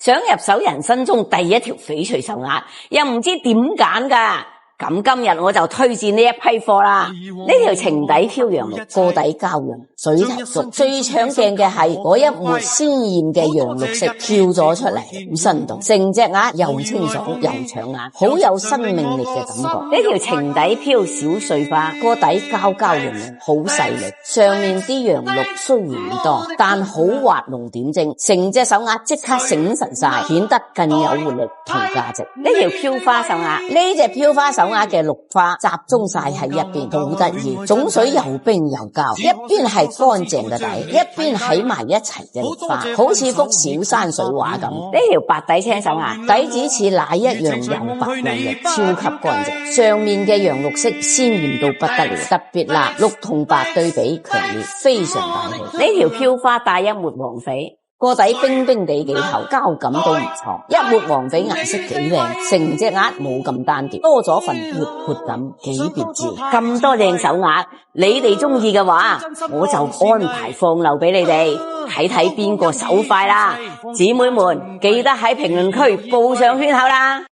想入手人生中第一條翡翠手鐲，又唔知點揀㗎。咁今日我就推薦呢一批貨啦。呢條情底飄羊綠，個底膠羊，水頭熟，最搶鏡嘅係嗰一抹鮮豔嘅羊綠色飄咗出嚟，好生動。成隻鴨又清爽又搶眼，好有生命力嘅感覺。呢條情底飄小碎花，個底膠膠羊羊，好細膩。上面啲羊綠雖然唔多，但好滑龍點睛，成隻手鐲即刻醒神晒，顯得更有活力同價值。呢條飄花手鐲，呢隻飄花手鐲嘅綠花集中晒喺一邊，好得意。種水又冰又膠，一邊係乾淨嘅底，一邊喺埋一齊嘅綠花，好似幅小山水畫咁。呢條白底青手鐲，底子似奶一樣又白又液，超級乾淨。上面嘅羊綠色鮮豔到不得了，特別辣，綠同白對比強烈，非常大氣。呢條飄花帶一抹黃翡，個底冰冰地幾厚，膠感都唔錯。一抹黃翡顏色幾靚，成隻鐲冇咁單調，多咗份活潑感，幾別致。咁多靚手鐲，你哋中意嘅話，我就安排放流俾你哋，睇睇邊個手快啦。姊妹們，記得喺評論區報上圈口啦。